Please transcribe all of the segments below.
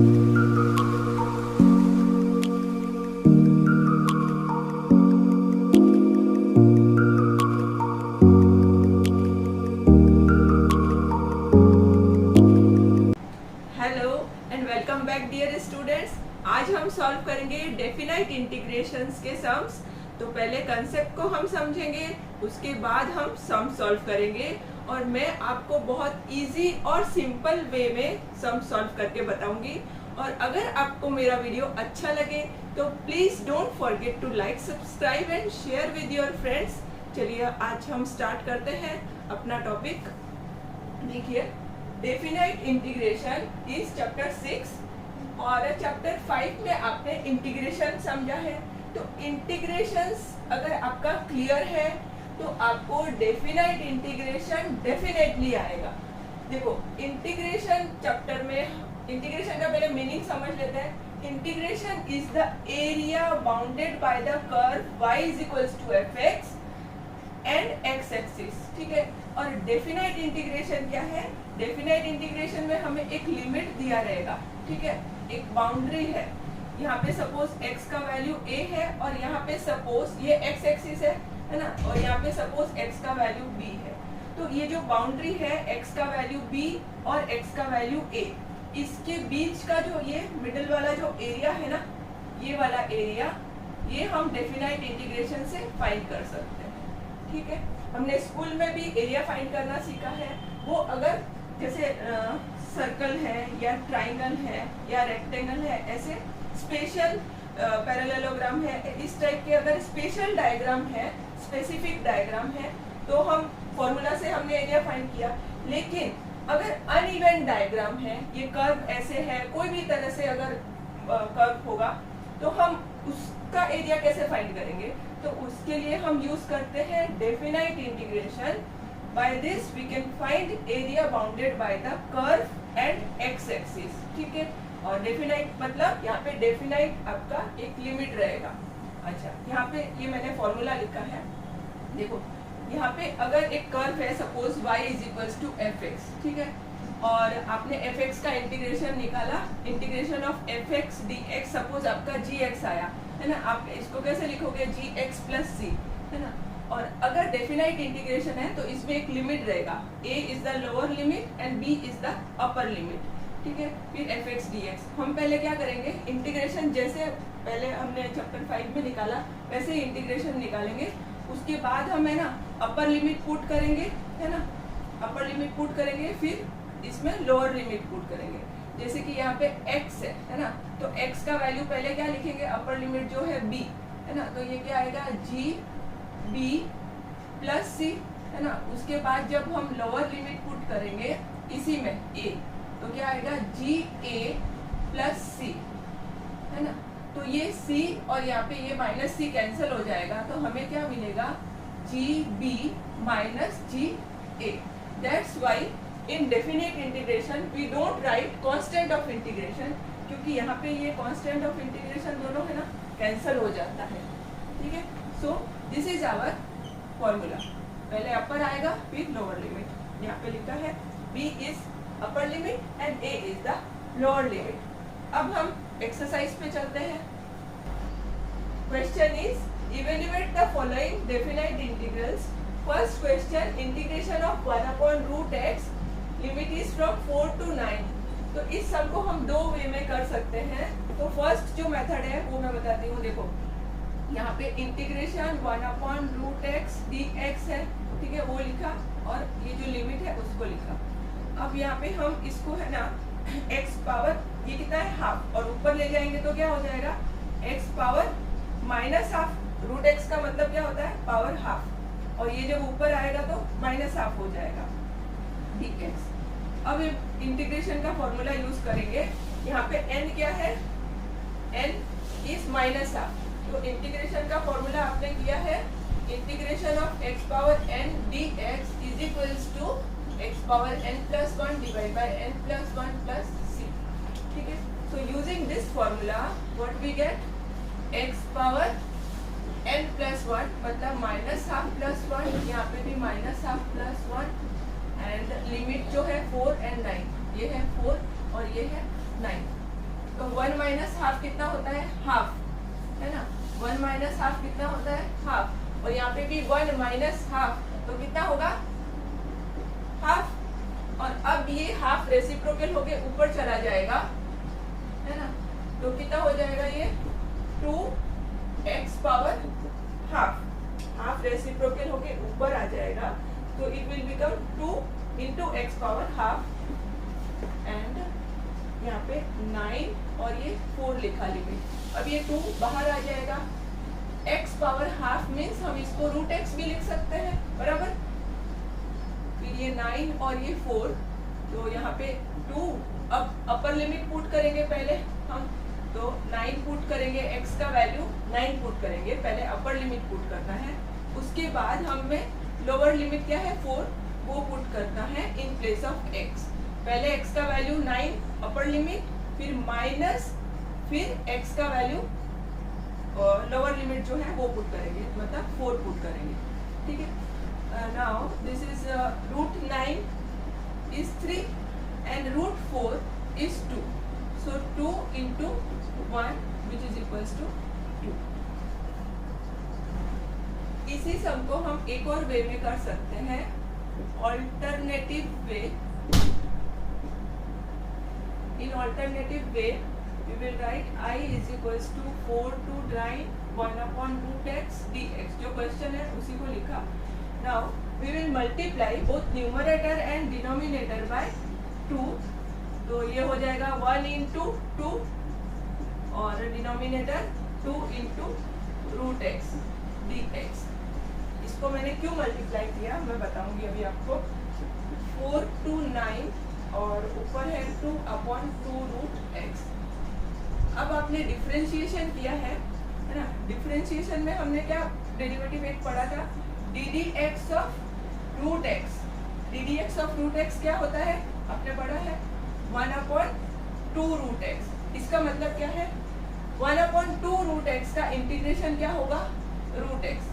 Welcome back dear students. आज हम solve करेंगे डेफिनाइट इंटीग्रेशंस के सम्स। तो पहले कंसेप्ट को हम समझेंगे, उसके बाद हम सम सॉल्व करेंगे और मैं आपको बहुत इजी और सिंपल वे में सम सॉल्व करके बताऊंगी। और अगर आपको मेरा वीडियो अच्छा लगे तो please don't forget to like, subscribe and share with your friends. चलिए आज हम स्टार्ट करते हैं अपना टॉपिक। देखिए, डेफिनाइट इंटीग्रेशन इज चैप्टर 6 और चैप्टर 5 में आपने इंटीग्रेशन समझा है। तो इंटीग्रेशंस अगर आपका क्लियर है तो आपको डेफिनाइट इंटीग्रेशन डेफिनेटली आएगा। देखो, इंटीग्रेशन चैप्टर में इंटीग्रेशन का पहले मीनिंग समझ लेते हैं। Integration is the area bounded by the curve y is equals to fx and x axis. ठीक है। और डेफिनाइट इंटीग्रेशन क्या है? डेफिनाइट इंटीग्रेशन में हमें एक लिमिट दिया रहेगा। ठीक है, एक बाउंड्री है। यहाँ पे सपोज x का वैल्यू a है और यहाँ पे सपोज ये x एक्सिस है ना, और यहाँ पे सपोज x का वैल्यू b है। तो ये जो बाउंड्री है x का वैल्यू b और x का वैल्यू a, इसके बीच का जो ये मिडिल वाला जो एरिया है ना, ये वाला एरिया, ये हम डेफिनाइट इंटीग्रेशन से फाइंड कर सकते हैं। ठीक है, हमने स्कूल में भी एरिया फाइंड करना सीखा है। वो अगर जैसे सर्कल है या ट्राइंगल है या रेक्टेंगल है, ऐसे स्पेशल पैरेललोग्राम है, इस टाइप के अगर स्पेशल डायग्राम है, स्पेसिफिक डायग्राम है, तो हम फॉर्मूला से हमने एरिया फाइंड किया। लेकिन अगर अनइवन डायग्राम है, ये कर्व ऐसे है, कोई भी तरह से अगर कर्व होगा, तो हम उसका एरिया कैसे फाइंड करेंगे? तो उसके लिए हम यूज करते हैं definite integration. By this we can find area bounded by the curve and x axis. ठीक है, और डेफिनाइट मतलब यहाँ पे डेफिनाइट आपका एक लिमिट रहेगा। अच्छा, यहाँ पे ये मैंने फॉर्मूला लिखा है। देखो, यहाँ पे अगर एक कर्व है, suppose y is equals to fx, ठीक है, और आपने fx का इंटीग्रेशन निकाला, integration of fx dx, suppose आपका gx आया है ना, आप इसको कैसे लिखोगे? gx प्लस c, है ना। और अगर डेफिनाइट इंटीग्रेशन है तो इसमें एक लिमिट रहेगा, a is the lower limit and b is the upper limit. ठीक है, फिर fx dx हम पहले क्या करेंगे? इंटीग्रेशन जैसे पहले हमने चैप्टर 5 में निकाला वैसे ही इंटीग्रेशन निकालेंगे। उसके बाद हम है ना अपर लिमिट पुट करेंगे, है ना, अपर लिमिट पुट करेंगे, फिर इसमें लोअर लिमिट पुट करेंगे। जैसे कि यहाँ पे x है ना, तो x का वैल्यू पहले क्या लिखेंगे? अपर लिमिट जो है b, है ना, तो ये क्या आएगा? g b प्लस c, है ना। उसके बाद जब हम लोअर लिमिट पुट करेंगे इसी में a, तो क्या आएगा? g a प्लस c, है ना। तो ये c और यहाँ पे ये माइनस c कैंसिल हो जाएगा, तो हमें क्या मिलेगा? g b minus g a। That's why in definite integration we don't write constant of integration, क्योंकि यहाँ पे ये कांस्टेंट ऑफ इंटीग्रेशन दोनों है ना कैंसिल हो जाता है। ठीक है, so this is our formula. पहले अपर आएगा, फिर लोअर लिमिट। यहाँ पे लिखा है b is upper limit and a is the lower limit. अब हम एक्सरसाइज पे चलते हैं। Question is evaluate the following definite integrals. First question, integration of 1/√x, limit is from 4 to 9। तो इस सम को हम दो वे में कर सकते हैं। तो फर्स्ट जो मेथड है वो मैं बताती हूँ। देखो, यहाँ पे इंटीग्रेशन 1/√x dx है, ठीक है, वो लिखा, और ये जो लिमिट है उसको लिखा। अब यहाँ पे हम इसको है ना x पावर, ये कितना है? हाफ, और ऊपर ले जाएंगे तो क्या हो जाएगा? x power minus half. √x का मतलब क्या होता है? पावर हाफ, और ये जब ऊपर आएगा तो माइनस हाफ हो जाएगा dx। अब इंटीग्रेशन का फॉर्मूला यूज करेंगे। यहाँ पे n क्या है? n is minus half. तो इंटीग्रेशन का फॉर्मूला आपने किया है, integration of x power n dx is equals to x power n plus 1 divide by n plus 1 plus c। ठीक है, so using this formula what we get? x power n plus 1 मतलब minus half plus 1, यहाँ पे भी minus half plus 1, and limit जो है 4 and 9, ये है 4 और ये है 9। तो 1 माइनस हाफ कितना होता है, हाफ, है ना। 1 माइनस हाफ कितना होता है, हाफ। और यहाँ पे भी 1 माइनस हाफ तो कितना होगा, हाफ। और अब ये हाफ रेसिप्रोकल होके ऊपर चला जाएगा, है ना। तो कितना हो जाएगा ये 2x power half, half reciprocal होके ऊपर आ जाएगा। तो it will become 2 into x power half and यहाँ पे 9 और ये 4 लिखा लिमिट। अब ये 2 बाहर आ जाएगा। x पावर हाफ मीन्स हम इसको रूट x भी लिख सकते हैं, बराबर। फिर ये 9 और ये 4, तो यहाँ पे 2, अब अपर लिमिट पुट करेंगे पहले हम, तो 9 पुट करेंगे, x का वैल्यू 9 पुट करेंगे, पहले अपर लिमिट पुट करना है। उसके बाद हमें लोअर लिमिट क्या है 4, वो पुट करना है इन प्लेस ऑफ x। पहले x का वैल्यू 9 अपर लिमिट, फिर माइनस, फिर x का वैल्यू लोअर लिमिट जो है वो पुट करेंगे, मतलब 4 पुट करेंगे, ठीक है। Now this is root 9 is 3 and root 4 is 2, so 2 into 1 which is equals to 2। इसी सम को हम एक और वे में कर सकते हैं, alternative way. In alternative way we will write I is equals to 4 to 9 1 upon root x dx, जो क्वेश्चन है उसी को लिखा। Now we will multiply both numerator and denominator by 2, तो ये हो जाएगा 1 into 2 और denominator 2 into root x dx। इसको मैंने क्यों मल्टीप्लाई किया मैं बताऊंगी अभी आपको। 4 to 9 और ऊपर है 2 upon 2 root x। अब आपने डिफरेंशिएशन किया है ना। डिफरेंशिएशन में हमने क्या डेरिवेटिव एक पढ़ा था, ddx of root x। ddx of root x क्या होता है, आपने पढ़ा है 1 upon 2 root x। इसका मतलब क्या है, 1 upon 2 root x का इंटीग्रेशन क्या होगा, रूट x।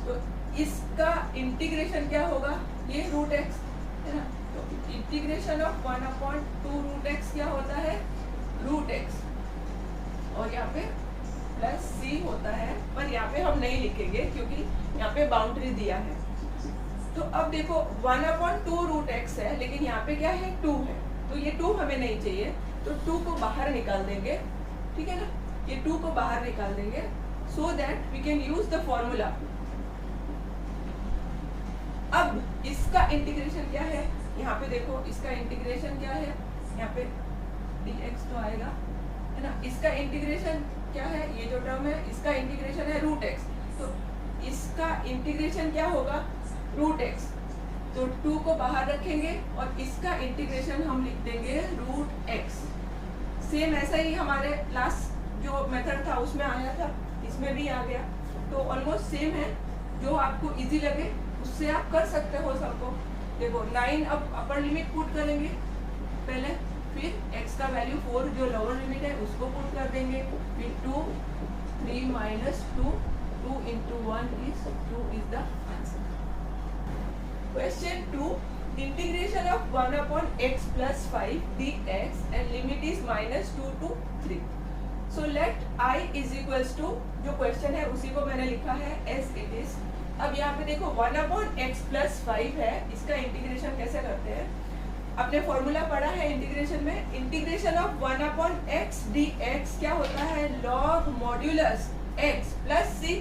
तो इसका इंटीग्रेशन क्या होगा, ये रूट x, है ना। तो integration of 1 upon 2 root x क्या होता है, रूट x। और यहाँ पे प्लस c होता है, पर यहाँ पे हम नहीं लिखेंगे क्योंकि यहाँ पे बाउंड्री दिया है। तो अब देखो 1 upon 2 root x है, लेकिन यहाँ पे क्या है 2 है, तो ये 2 हमें नहीं चाहिए, तो 2 को बाहर निकाल देंगे, ठीक है ना। ये 2 को बाहर निकाल देंगे so that we can use the formula. अब इसका इंटीग्रेशन क्या है, यहाँ पे देखो इसका इंटीग्रेशन क्या है, यहाँ पे dx तो आएगा, है ना। इसका इंटीग्रेशन क्या है, ये जो टर्म है इसका इंटीग्रेशन है रूट x, तो इसका इंटीग्रेशन क्या होगा, रूट x। तो 2 को बाहर रखेंगे और इसका इंटीग्रेशन हम लिख देंगे रूट x। सेम ऐसा ही हमारे लास्ट जो मेथड था उसमें आया था, इसमें भी आ गया, तो ऑलमोस्ट सेम है। जो आपको इजी लगे उससे आप कर सकते हो सबको। देखो 9 अब अपर लिमिट पुट करेंगे पहले, फिर x का वैल्यू 4 जो लोअर लिमिट है उसको पुट कर देंगे, फिर 2 3 minus 2 2 into 1 is 2 is the answer। Question 2, integration of 1 upon x plus 5 dx and limit is minus 2 to 3। So let I is equals to, जो क्वेश्चन है उसी को मैंने लिखा है as it is। अब यहाँ पे देखो 1 upon x plus 5 है, इसका इंटीग्रेशन कैसे करते हैं, आपने फॉर्मूला पढ़ा है इंटीग्रेशन में। Integration of 1 upon x dx क्या होता है, log modulus x plus c।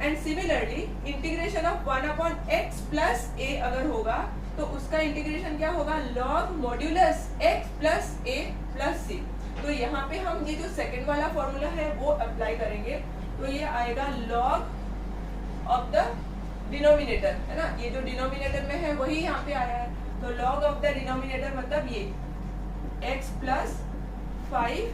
And similarly integration of 1 upon x plus a अगर होगा तो उसका इंटीग्रेशन क्या होगा, log modulus x plus a plus c। तो यहाँ पे हम ये जो सेकंड वाला फॉर्मूला है वो अप्लाई करेंगे, तो ये आएगा log ऑफ द डिनोमिनेटर, है ना। ये जो डिनोमिनेटर में है वही यहाँ पे आया है, तो log ऑफ द डिनोमिनेटर मतलब ये x plus 5,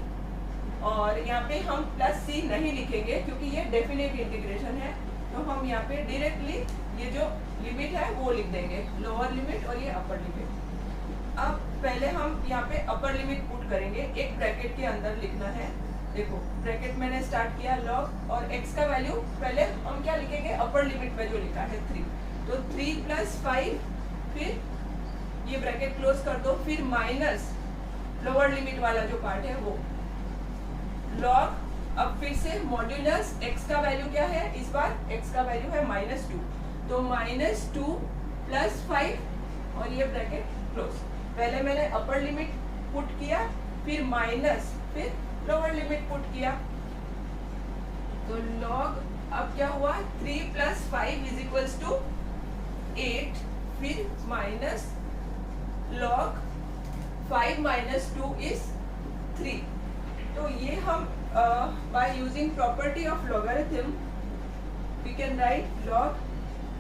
और यहाँ पे हम प्लस c नहीं लिखेंगे क्योंकि ये डेफिनेट इंटीग्रेशन है, तो हम यहाँ पे डायरेक्टली ये जो लिमिट है वो लिख देंगे, लोअर लिमिट और ये अपर लिमिट। अब पहले हम यहाँ पे अपर लिमिट पुट करेंगे, एक ब्रैकेट के अंदर लिखना है। देखो ब्रैकेट मैंने स्टार्ट किया लॉग, और x का वैल्यू पहले हम क्या लिखेंगे, अपर लिमिट में जो लिखा है 3, तो 3 plus 5, फिर ये ब्रैकेट क्लोज कर दो, फिर माइनस लोअर लिमिट वाला जो पार्ट है वो, लॉग, अब फिर से मॉड्यूलस x का वैल्यू क्या है, इस बार x का वैल्यू है -2, तो -2 + 5 और ये ब्रैकेट क्लोज। पहले मैंने अपर लिमिट पुट किया, फिर माइनस, फिर लोअर लिमिट पुट किया, तो लॉग अब क्या हुआ, 3 + 5 = 8, फिर माइनस लॉग 5 - 2 = 3। तो ये हम by using property of logarithm we can write log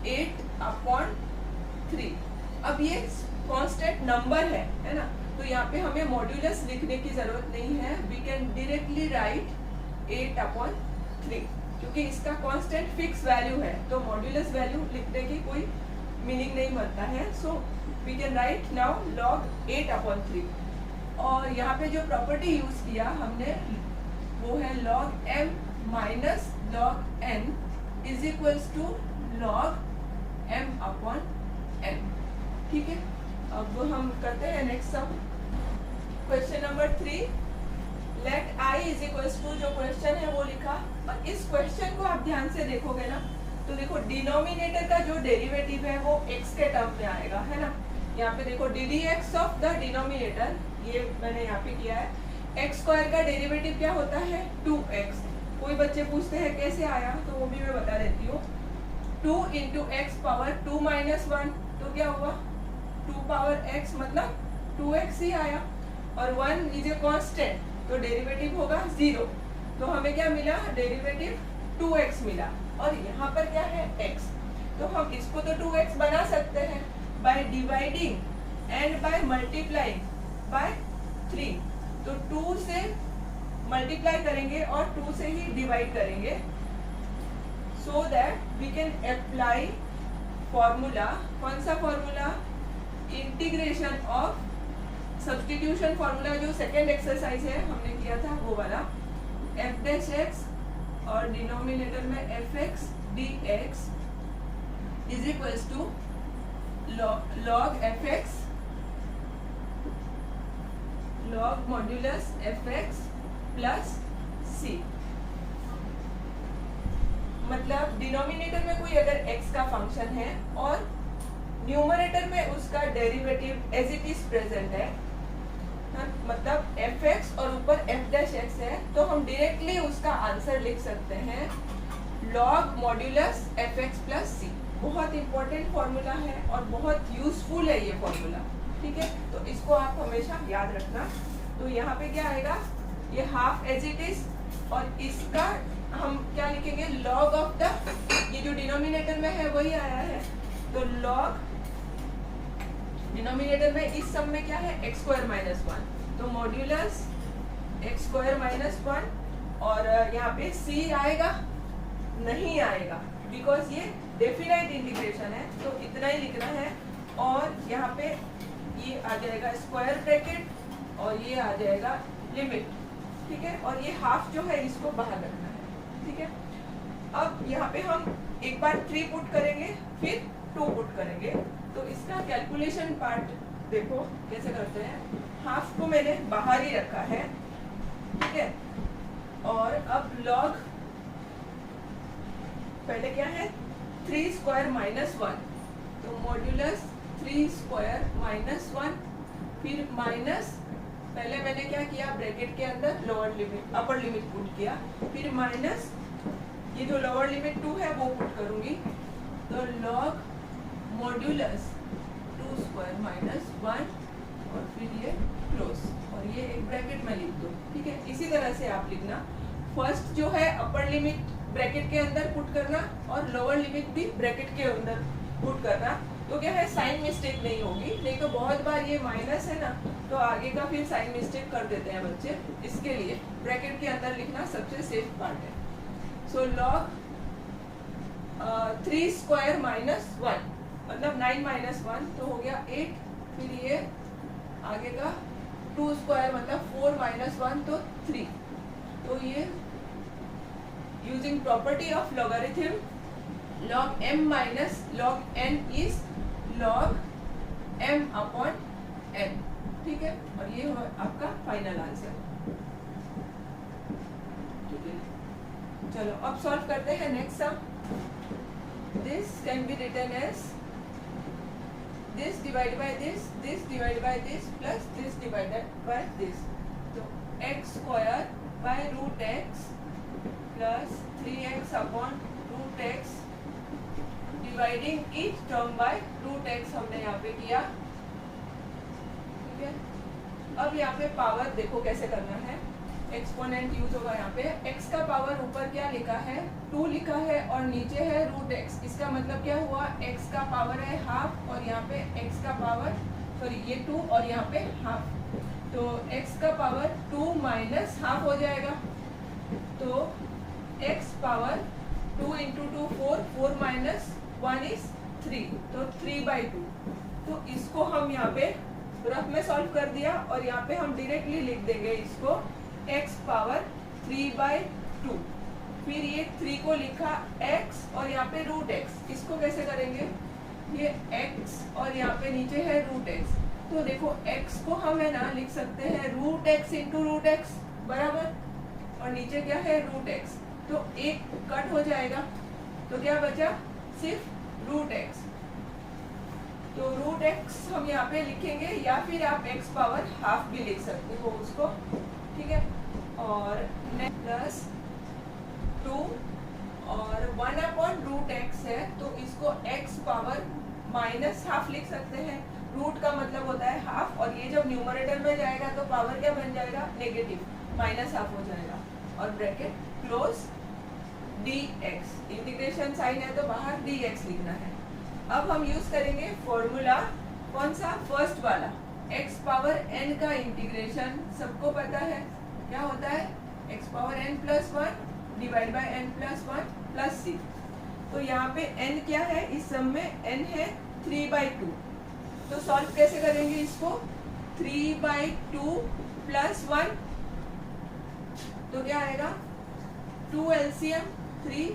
8/3। अब ये कांस्टेंट नंबर है ना, तो यहाँ पे हमें मॉड्यूलस लिखने की जरूरत नहीं है, वी कैन डायरेक्टली राइट 8/3, क्योंकि इसका कांस्टेंट फिक्स वैल्यू है, तो मॉड्यूलस वैल्यू लिखने की कोई मीनिंग नहीं बनता है। So we can write now log 8/3। और यहाँ पे जो प्रॉपर्टी यूज किया हमने वो है log m minus log n = log m/n। ठीक है, अब हम करते हैं next sum, question number 3। Let i = जो क्वेश्चन है वो लिखा, और इस क्वेश्चन को आप ध्यान से देखोगे ना, तो देखो डिनोमिनेटर का जो डेरिवेटिव है वो x के टर्म में आएगा, है ना। यहाँ पे देखो ddx ऑफ द डिनोमिनेटर, ये मैंने यहाँ पे किया है, x² का डेरिवेटिव क्या होता है, 2x। कोई बच्चे पूछते हैं कैसे आया, तो वो भी मैं बता देती हूँ। 2 × x⁻2 - 1, तो क्या हुआ, 2x मतलब 2x ही आया, और 1 इज ए कांस्टेंट, तो डेरिवेटिव होगा 0, तो हमें क्या मिला, डेरिवेटिव 2x मिला। और यहाँ पर क्या है, x, तो हम इसको तो 2x बना सकते हैं by dividing and by multiplying by 3। तो 2 से मल्टीप्लाई करेंगे और 2 से ही डिवाइड करेंगे, so that we can apply formula. कौन सा formula, integration of substitution formula, जो सेकेंड एक्सरसाइज है हमने किया था वो वाला, f' और डिनोमिनेटर में fx dx = log fx log modulus fx plus c। मतलब डिनोमिनेटर में कोई अगर x का फंक्शन है और न्यूमरेटर में उसका derivative as it is present है, मतलब fx और ऊपर f' है, तो हम डायरेक्टली उसका आंसर लिख सकते हैं log modulus fx plus c। बहुत इंपॉर्टेंट फॉर्मूला है और बहुत यूजफुल है ये फॉर्मूला, ठीक है, तो इसको आप हमेशा याद रखना। तो यहाँ पे क्या आएगा, ये हाफ एज इट इज, और इसका हम क्या लिखेंगे, log ऑफ द, ये जो डिनोमिनेटर में है वही आया है, तो log डिनोमिनेटर में इस सम में क्या है, x² - 1, तो मॉड्यूलस x² - 1, और यहाँ पे c आएगा, नहीं आएगा, बिकॉज ये डेफिनाइट इंटीग्रेशन है, तो इतना ही लिखना है। और यहाँ पे ये आ जाएगा स्क्वायर ब्रैकेट, और ये आ जाएगा लिमिट, ठीक है, और ये हाफ जो है इसको बाहर रखना है, ठीक है। अब यहाँ पे हम एक बार 3 पुट करेंगे, फिर 2 पुट करेंगे, तो इसका कैलकुलेशन पार्ट देखो कैसे करते हैं। हाफ को मैंने बाहर ही रखा है, ठीक है, और अब लॉग पहले क्या है, 3² - 1, तो मॉड्यूलस 3² - 1, फिर माइनस, पहले मैंने क्या किया, ब्रैकेट के अंदर lower limit upper limit put किया, फिर माइनस ये जो लोअर लिमिट 2 है वो पुट करूंगी, तो लॉग मॉड्यूलस 2² - 1, और फिर ये क्लोज, और ये एक ब्रैकेट में लिख दो, ठीक है। इसी तरह से आप लिखना, फर्स्ट जो है अपर लिमिट ब्रैकेट के अंदर पुट करना, और लोअर लिमिट भी ब्रैकेट के अंदर पुट करना, तो क्या है, साइन मिस्टेक नहीं होगी। नहीं तो बहुत बार ये माइनस है ना, तो आगे का फिर साइन मिस्टेक कर देते हैं बच्चे, इसके लिए ब्रैकेट के अंदर लिखना सबसे सेफ पार्ट है। सो लॉग 3² - 1 मतलब 9 - 1, तो हो गया 8, फिर ये आगे का 2² मतलब 4 - 1, तो 3, तो ये using property of logarithm log m minus log n is log m/n, ठीक है, और ये आपका फाइनल आंसर। चलो अब सॉल्व करते हैं next sum. This can be written as this divide by this divide by this plus this divided by this. तो x square by root x plus 3x upon root x dividing each term by root x हमने यहाँ पे किया। ठीक है, अब यहाँ पे पावर देखो कैसे करना है। एक्सपोनेंट यूज होगा यहाँ पे। x का पावर ऊपर क्या लिखा है 2 लिखा है और नीचे है रूट x। इसका मतलब क्या हुआ x का पावर है हाफ और यहाँ पे x का पावर सॉरी ये 2 और यहाँ पे हाफ। तो x का पावर 2 माइनस हाफ हो जाएगा। तो x power 2 into 2 4, 4 minus 1 is 3, तो 3/2। तो इसको हम यहाँ पे रफ में सॉल्व कर दिया और यहाँ पे हम डायरेक्टली लिख देंगे इसको x पावर 3/2। फिर ये 3 को लिखा x और यहाँ पे रूट x। इसको कैसे करेंगे, ये x और यहाँ पे नीचे है रूट x। तो देखो x को हम है ना लिख सकते हैं root x into root x बराबर, और नीचे क्या है रूट x। तो एक कट हो जाएगा तो क्या बचा सिर्फ रूट x। तो रूट x हम यहाँ पे लिखेंगे या फिर आप x पावर हाफ भी लिख सकते हो उसको। ठीक है, और प्लस 2 और 1 अपॉन रूट एक्स है तो इसको x पावर माइनस हाफ लिख सकते हैं। रूट का मतलब होता है हाफ और ये जब न्यूमरेटर में जाएगा तो पावर क्या बन जाएगा नेगेटिव, माइनस हाफ हो जाएगा और bracket close dx। Integration sign है तो बाहर dx लिखना है। अब हम यूज करेंगे फॉर्मूला कौन सा फर्स्ट वाला, x पावर n का इंटीग्रेशन सबको पता है क्या होता है x power n plus 1 divide by n plus 1 plus c। तो यहाँ पे n क्या है इस सम में, n है 3/2। तो सॉल्व कैसे करेंगे इसको, 3/2 प्लस 1 तो क्या आएगा 2 LCM 3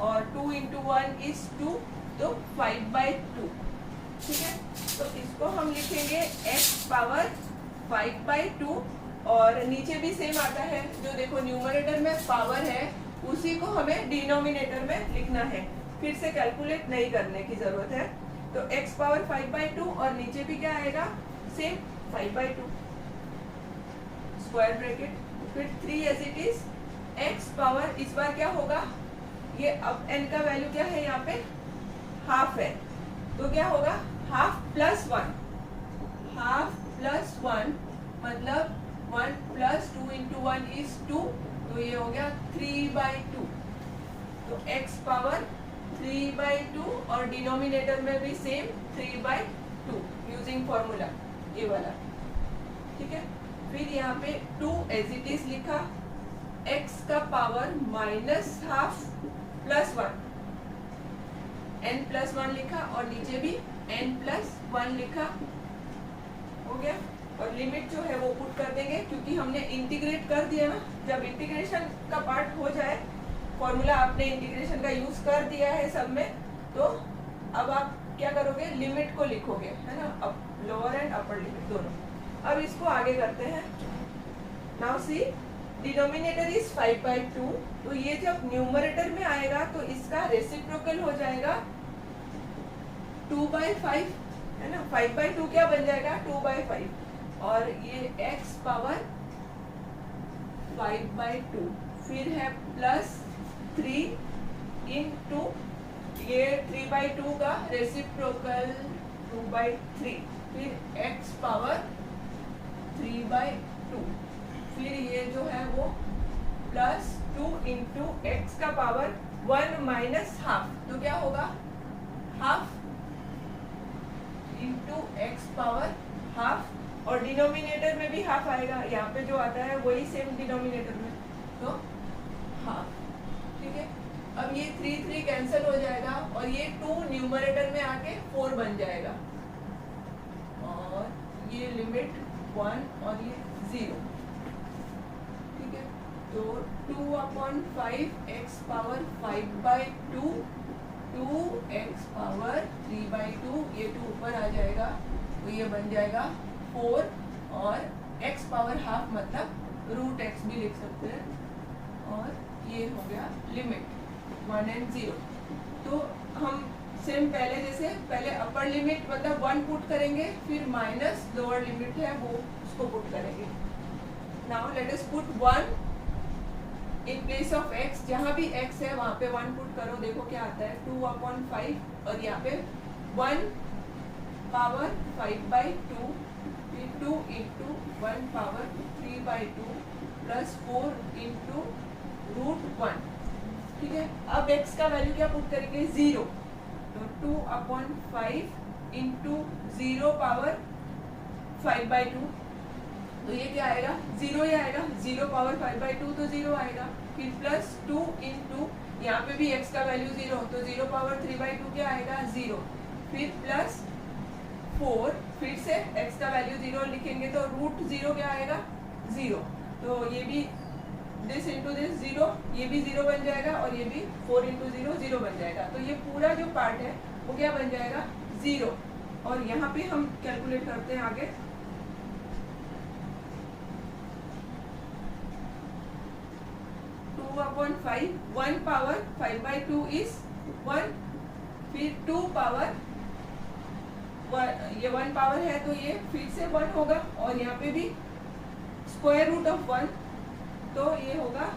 और 2 इंटू 1 इज 2 तो 5/2। ठीक है, तो इसको हम लिखेंगे x पावर 5/2 और नीचे भी सेम आता है। जो देखो न्यूमरेटर में पावर है उसी को हमें डिनोमिनेटर में लिखना है, फिर से कैलकुलेट नहीं करने की जरूरत है। तो x पावर 5/2 और नीचे भी क्या आएगा सेम 5/2 स्क्वायर ब्रैकेट, फिर 3 as it is x power इस बार क्या होगा, ये अब n का वैल्यू क्या है यहाँ पे हाफ है तो क्या होगा हाफ प्लस 1, हाफ प्लस 1 मतलब 1 प्लस 2 इंटू 1 इज 2 तो ये हो गया 3/2। तो x पावर 3/2 और डिनोमिनेटर में भी सेम 3/2 यूजिंग फॉर्मूला ये वाला। ठीक है, फिर यहाँ पे 2 एज इट इज लिखा, x का power minus half plus 1 n plus 1 लिखा और नीचे भी n प्लस 1 लिखा हो गया। और लिमिट जो है वो पुट कर देंगे क्योंकि हमने इंटीग्रेट कर दिया ना। जब इंटीग्रेशन का पार्ट हो जाए, फॉर्मूला आपने इंटीग्रेशन का यूज कर दिया है सब में, तो अब आप क्या करोगे लिमिट को लिखोगे है ना, अब लोअर एंड अपर लिमिट दोनों। अब इसको आगे करते हैं। नाउ सी डिनोमिनेटर इज 5/2 तो ये जब न्यूमरेटर में आएगा तो इसका रेसिप्रोकल हो जाएगा 2/5 है ना। 5/2 क्या बन जाएगा 2/5 और ये x पावर 5/2 फिर है प्लस 3 इंटू ये 3/2 का रेसिप्रोकल 2/3 फिर x पावर 3/2 फिर ये जो है वो प्लस 2 इंटू एक्स का पावर 1 माइनस हाफ तो क्या होगा half into x power half और डिनोमिनेटर में भी हाफ आएगा, यहाँ पे जो आता है वही सेम डिनोमिनेटर में तो हाफ। ठीक है, अब ये 3 कैंसिल हो जाएगा और ये 2 न्यूमरेटर में आके 4 बन जाएगा और ये लिमिट 1 और ये 0। ठीक है, तो 2/5 x पावर 5/2 2x पावर 3/2 ये 2 ऊपर आ जाएगा तो ये बन जाएगा 4 और x पावर हाफ मतलब रूट x भी लिख सकते हैं और ये हो गया लिमिट 1 एंड 0। तो हम सेम पहले जैसे पहले अपर लिमिट मतलब 1 पुट करेंगे, फिर माइनस लोअर लिमिट है वो उसको पुट करेंगे। Now let us put 1 in place of x, जहाँ भी x है वहाँ पे 1 पुट करो, देखो क्या आता है 2/5 और यहाँ पे 1 पावर 5/2 फिर 2 इंटू 1 पावर 3/2 प्लस 4 इंटू √1। ठीक है, अब x का वैल्यू क्या पुट करेंगे 0, तो 2/5 इंटू 0 पावर 5/2, तो ये क्या आएगा 0 ही आएगा, 0 पावर 5/2 तो 0 आएगा। फिर प्लस 2 इंटू यहाँ पे भी x का वैल्यू 0, तो 0 पावर 3/2 क्या आएगा 0। फिर प्लस 4, फिर से x का वैल्यू 0 लिखेंगे तो √0 क्या आएगा 0, तो ये भी दिस इंटू दिस 0, ये भी 0 बन जाएगा और ये भी 4 इंटू 0 0 बन जाएगा। तो ये पूरा जो पार्ट है वो क्या बन जाएगा 0। और यहाँ पे हम कैलकुलेट करते हैं आगे, अपॉन 5, 1 पावर 5/2 इज 1, फिर 2 पावर, ये 1 पावर है तो ये फिर से 1 होगा और यहाँ पे भी स्क्वायर रूट ऑफ 1, तो ये होगा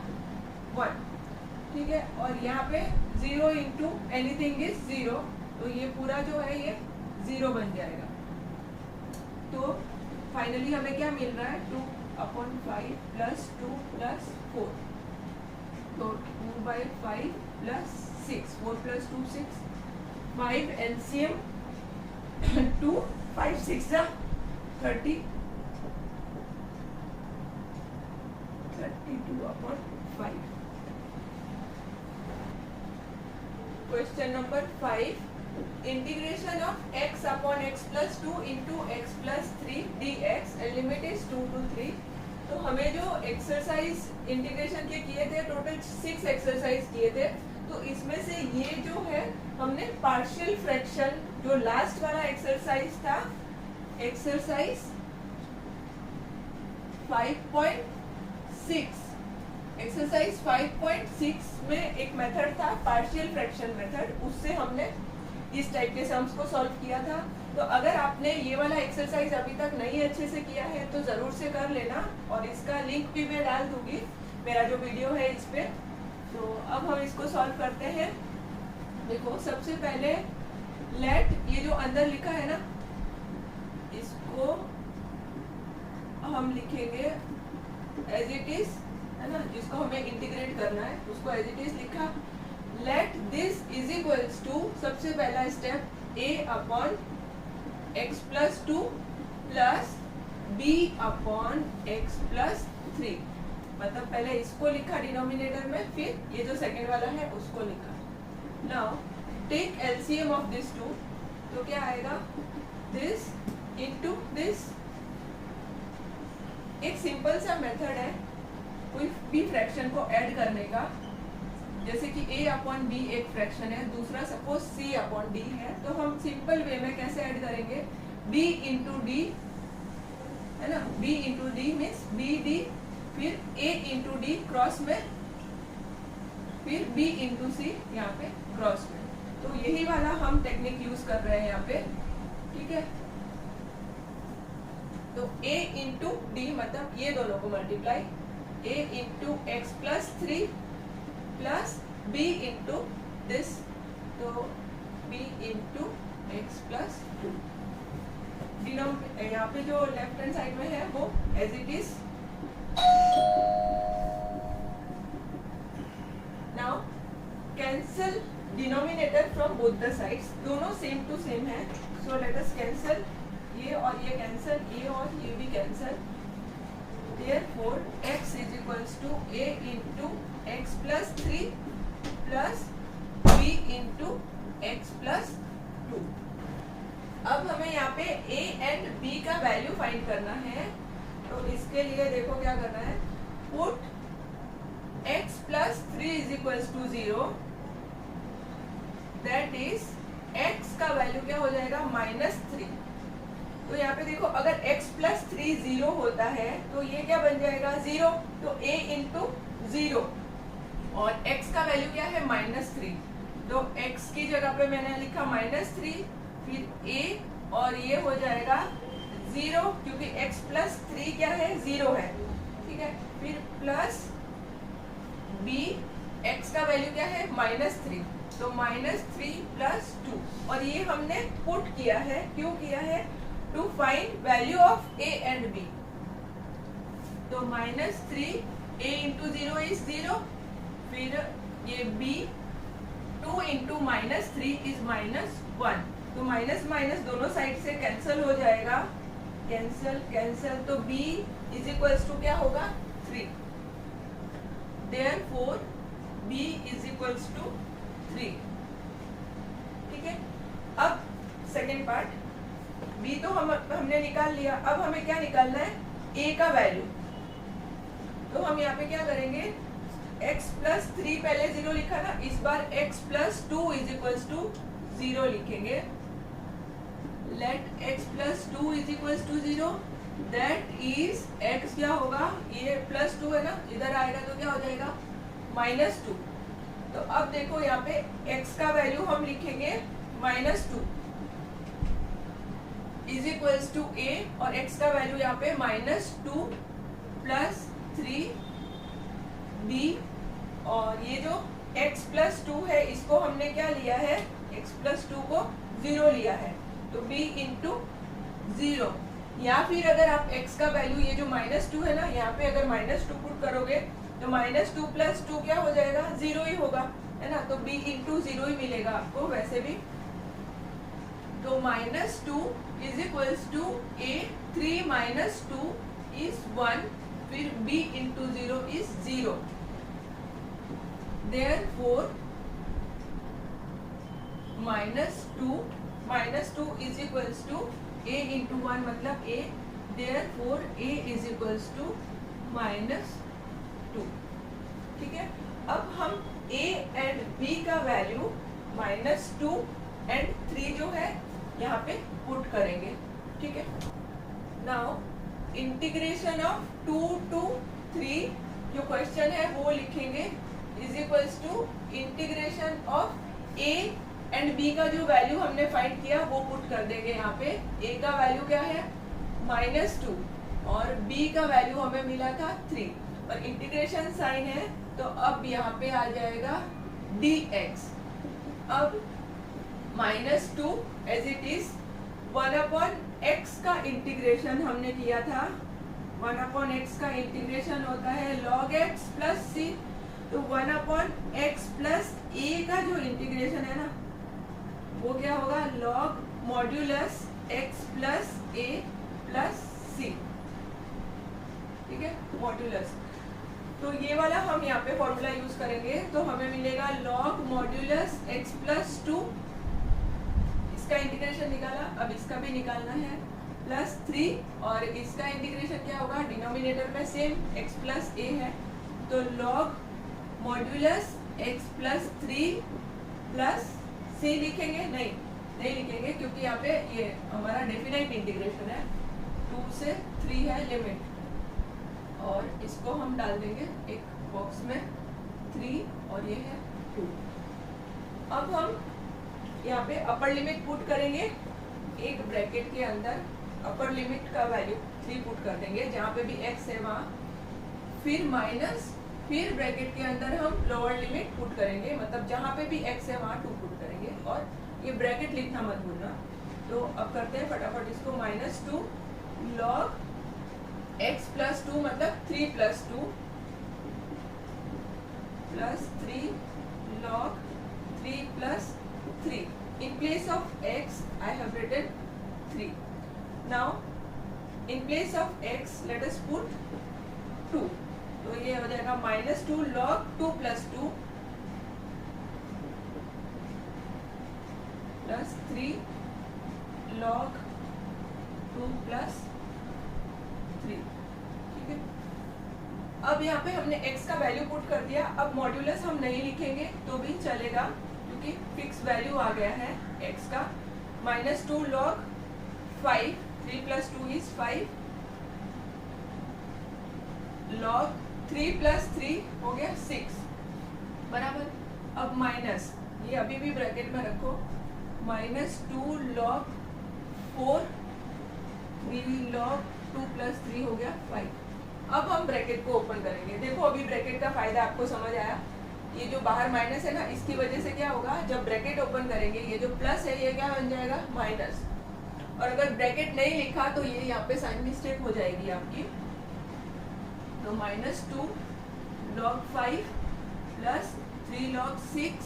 1। ठीक है, और यहाँ पे 0 इंटू एनीथिंग इज 0, तो ये पूरा जो है ये 0 बन जाएगा। तो फाइनली हमें क्या मिल रहा है 2/5 प्लस 2 प्लस 4, तो 2/5 plus 6, 4 plus 2 6, 5 LCM 2, 5 6 30, 32/5। Question number 5, integration of x upon x plus 2 into x plus 3 dx and limit is 2 to 3। तो हमें जो एक्सरसाइज इंटीग्रेशन के किए थे टोटल 6 एक्सरसाइज किए थे, तो इसमें से ये जो है हमने पार्शियल फ्रैक्शन जो लास्ट वाला एक्सरसाइज था, एक्सरसाइज 5.6, एक्सरसाइज 5.6 में एक मेथड था पार्शियल फ्रैक्शन मेथड, उससे हमने इस टाइप के सम्स को सॉल्व किया था। तो अगर आपने ये वाला एक्सरसाइज अभी तक नहीं अच्छे से किया है तो ज़रूर से कर लेना, और इसका लिंक भी मैं डाल दूंगी मेरा जो वीडियो है इस पे। तो अब हम इसको सॉल्व करते हैं। देखो सबसे पहले लेट, ये जो अंदर लिखा है ना, इसको हम लिखेंगे एज इट इज, है ना, जिसको हमें इंटीग्रेट करना है उसको एज इट इज लिखा। Let this is equals to, सबसे पहला step a upon x plus 2 plus b upon x plus 3, मतलब पहले इसको लिखा डिनोमिनेटर में, फिर ये जो सेकंड वाला है उसको लिखा। Now take LCM of this two, तो क्या आएगा दिस इनटू दिस। एक सिंपल सा मेथड है कोई भी फ्रैक्शन को ऐड करने का, जैसे कि a अपॉन b एक फ्रैक्शन है, दूसरा सपोज c अपॉन d है, तो हम सिंपल वे में कैसे ऐड करेंगे b इंटू डी, है ना, b into D means b d, फिर a इंटू डी क्रॉस में, फिर b इंटू सी यहाँ पे क्रॉस में। तो यही वाला हम टेक्निक यूज कर रहे हैं यहाँ पे। ठीक है, तो a इंटू डी मतलब ये दोनों को multiply, a into x plus 3 plus b into this, तो b इंटू एक्स प्लस 2। यहाँ पे जो लेफ्ट हैंड साइड में है वो as it is. Now cancel denominator from both the sides, दोनों सेम टू सेम है, सो लेट अस कैंसल, ये और ये कैंसल, ये और ये भी cancel. Therefore x is equals to a into x plus 3 plus b into x plus 2। अब हमें यहाँ पे a एंड b का वैल्यू फाइंड करना है, तो इसके लिए देखो क्या करना है, put x plus 3 is equals to 0, that is x का वैल्यू क्या हो जाएगा -3। तो यहाँ पे देखो अगर x प्लस 3 0 होता है तो ये क्या बन जाएगा 0, तो a इंटू 0 और x का वैल्यू क्या है -3, तो x की जगह पे मैंने लिखा -3, फिर a और ये हो जाएगा 0 क्योंकि x प्लस 3 क्या है 0 है, ठीक है। फिर प्लस b, x का वैल्यू क्या है -3, तो -3 प्लस 2, और ये हमने पुट किया है, क्यों किया है, to find value of a and b। तो -3 a इंटू 0 इज 0, फिर ये b 2 इंटू -3 इज -1, तो माइनस माइनस दोनों साइड से कैंसिल हो जाएगा, कैंसिल कैंसिल, तो b इज इक्वल्स टू क्या होगा 3, therefore b is equals to 3, ठीक है। अब सेकेंड पार्ट, b तो हमने निकाल लिया, अब हमें क्या निकालना है, a का वैल्यू। तो हम यहाँ पे क्या करेंगे, x प्लस 3 पहले 0 लिखा ना, इस बार x plus 2 is equals to 0 लिखेंगे। Let x plus 2 is equals to 0, that is x क्या होगा, ये प्लस 2 है ना, इधर आएगा तो क्या हो जाएगा -2। तो अब देखो यहाँ पे x का वैल्यू हम लिखेंगे -2 इज इक्वल्स टू a, और x का वैल्यू यहाँ पे -2 प्लस 3b, और ये जो x प्लस 2 है इसको हमने क्या लिया है, x प्लस 2 को 0 लिया है, तो b इंटू 0, या फिर अगर आप x का वैल्यू ये जो -2 है ना, यहाँ पे अगर -2 पुट करोगे तो -2 प्लस 2 क्या हो जाएगा 0 ही होगा, है ना, तो b इंटू 0 ही मिलेगा आपको वैसे भी। तो -2 is equals to a, 3 minus 2 is 1, फिर b into 0 is 0, therefore -2 is equals to a into 1 मतलब a, therefore a is equals to -2, ठीक है। अब हम a एंड b का वैल्यू -2 एंड 3 जो है यहाँ पे पुट करेंगे, ठीक है। नाउ इंटीग्रेशन ऑफ 2 to 3 जो क्वेश्चन है वो लिखेंगे, is equals to integration of a and b का जो वैल्यू हमने फाइंड किया वो पुट कर देंगे यहाँ पे। a का वैल्यू क्या है -2 और b का वैल्यू हमें मिला था 3, और इंटीग्रेशन साइन है तो अब यहाँ पे आ जाएगा dx। अब -2 एज इट इज 1/x का इंटीग्रेशन हमने किया था, 1/x का इंटीग्रेशन होता है log x प्लस c, तो 1/x प्लस a का जो इंटीग्रेशन है ना वो क्या होगा, log modulus x plus a plus c, ठीक है, मॉड्यूलस। तो ये वाला हम यहाँ पे फॉर्मूला यूज करेंगे, तो हमें मिलेगा log मॉड्यूलस x प्लस 2, इसका इंटीग्रेशन निकाला, अब इसका भी निकालना है, प्लस 3, और इसका इंटीग्रेशन क्या होगा, डिनोमिनेटर में सेम x प्लस a है, तो log modulus x plus 3 plus c लिखेंगे, नहीं लिखेंगे क्योंकि यहाँ पे ये हमारा डेफिनाइट इंटीग्रेशन है, 2 से 3 है लिमिट, और इसको हम डाल देंगे एक बॉक्स में 3 और ये है 2। अब हम यहाँ पे अपर लिमिट पुट करेंगे, एक ब्रैकेट के अंदर अपर लिमिट का वैल्यू 3 पुट कर देंगे, जहाँ पे भी x है वहाँ, फिर माइनस, फिर ब्रैकेट के अंदर हम लोअर लिमिट पुट करेंगे, मतलब जहाँ पे भी x है वहाँ 2 पुट करेंगे, और ये ब्रैकेट लिखना मत भूलना। तो अब करते हैं फटाफट इसको, -2 log x प्लस 2 मतलब 3 plus 2 plus 3 log 3 plus 3, in place of x I have written 3. Now in place of x let us put 2, तो ये हो जाएगा -2 log 2 plus 2 plus 3 log 2 plus 3, ठीक है। अब यहाँ पे हमने x का वैल्यू पुट कर दिया, अब मॉड्यूलस हम नहीं लिखेंगे तो भी चलेगा क्योंकि फिक्स वैल्यू आ गया है x का, -2 log 5, 3 plus 2 is 5, log 3 plus 3 हो गया 6, बराबर। अब माइनस, ये अभी भी ब्रैकेट में रखो, -2 log 4 3 log 2 + 3 हो गया 5। अब हम ब्रैकेट को ओपन करेंगे। देखो अभी ब्रैकेट का फायदा आपको समझ आया। ये जो बाहर माइनस है ना, इसकी वजह से क्या होगा, जब ब्रैकेट ओपन करेंगे ये जो प्लस है ये क्या बन जाएगा, माइनस। और अगर ब्रैकेट नहीं लिखा तो ये यहाँ पे साइन मिस्टेक हो जाएगी आपकी। तो -2 log 5 + 3 log 6,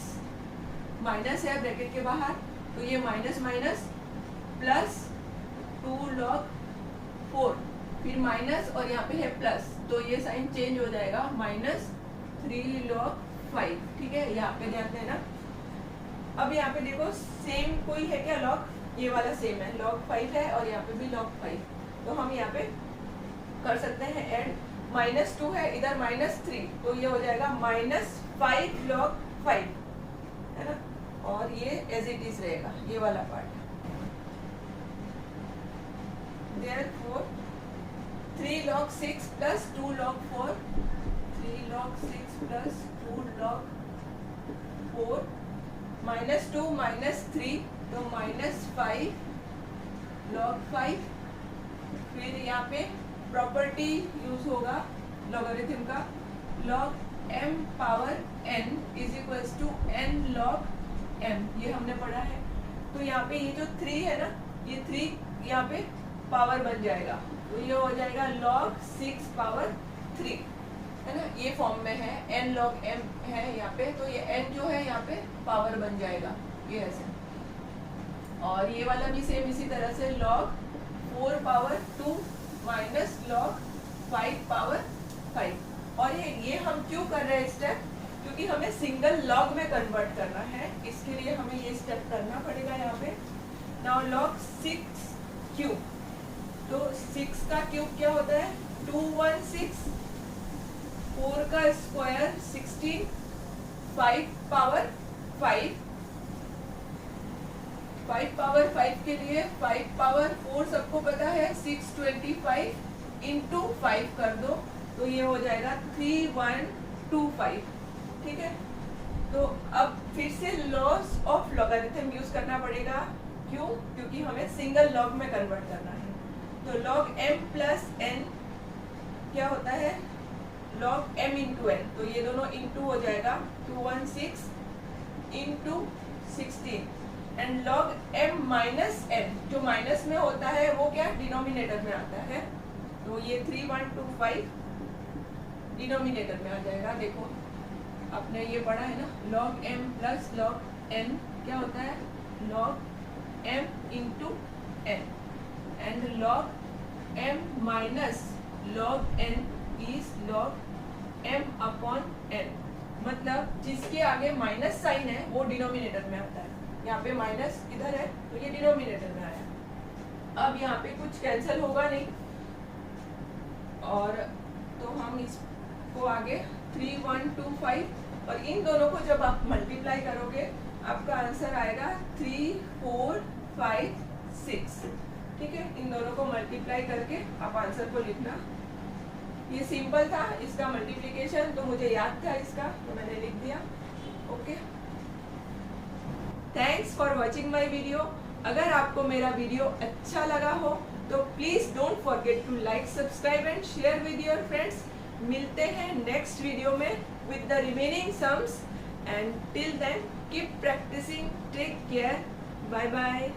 माइनस है ब्रैकेट के बाहर तो ये माइनस माइनस प्लस 2 log 4, फिर माइनस और यहाँ पे है प्लस, तो ये साइन चेंज हो जाएगा -3 log 5। ठीक है, यहाँ पे ध्यान देना। अब यहाँ पे देखो सेम कोई है क्या log, ये वाला सेम है, log 5 है और यहाँ पे भी log 5, तो हम यहाँ पे कर सकते हैं ऐड। -2 है इधर -3, तो ये हो जाएगा -5 log 5, है ना, और ये एज इट इज रहेगा ये वाला part. Therefore 3 log 6 + 2 log 4, 3 log 6 + 2 log 4, -2 -3 तो -5 log 5। फिर यहाँ पे प्रॉपर्टी यूज होगा लॉगरिथम का, log m power n = n log m, ये हमने पढ़ा है। तो यहाँ पे ये जो 3 है ना, ये 3 यहाँ पे पावर बन जाएगा, तो ये हो जाएगा log 6 पावर 3, है ना, ये फॉर्म में है, n log m है यहाँ पे, तो ये n जो है यहाँ पे पावर बन जाएगा, ये ऐसे। और ये वाला भी सेम इसी तरह से log 4 power 2 minus log 5 power 5। और ये हम क्यों कर रहे हैं स्टेप, क्योंकि हमें सिंगल log में कन्वर्ट करना है, इसके लिए हमें ये स्टेप करना पड़ेगा यहाँ पे। नाउ log 6 क्यूब, तो 6 का क्यूब क्या होता है, 216, 4 का स्क्वायर 16, 5 पावर 5, 5 पावर 5 के लिए 5 पावर 4 सबको पता है 625 इंटू 5 कर दो, तो ये हो जाएगा 3125। ठीक है, तो अब फिर से लॉस ऑफ लॉगरिथम यूज करना पड़ेगा, क्यों, क्योंकि हमें सिंगल लॉग में कन्वर्ट करना है। तो log m + n क्या होता है, log m × n, तो ये दोनों इंटू हो जाएगा 216 × 16, एंड log m - n जो माइनस में होता है वो क्या डिनोमिनेटर में आता है, तो ये 3125 डिनोमिनेटर में आ जाएगा। देखो आपने ये पढ़ा है ना, log m + log n क्या होता है, log m × n, and log m - log n is log m/n, मतलब जिसके आगे माइनस साइन है वो डिनोमिनेटर में आता है। यहाँ पे माइनस इधर है तो ये डिनोमिनेटर में आया। अब यहाँ पे कुछ कैंसिल होगा नहीं, और तो हम इसको आगे 3125, और इन दोनों को जब आप मल्टीप्लाई करोगे आपका आंसर आएगा 3456। ठीक है, इन दोनों को मल्टीप्लाई करके आप आंसर को लिखना। ये सिंपल था इसका मल्टीप्लिकेशन, तो मुझे याद था इसका, तो मैंने लिख दिया। Okay, thanks for watching my video. अगर आपको मेरा वीडियो अच्छा लगा हो तो please don't forget to like, subscribe and share with your friends. मिलते हैं नेक्स्ट वीडियो में with the remaining sums, and till then keep practicing, take care, bye bye.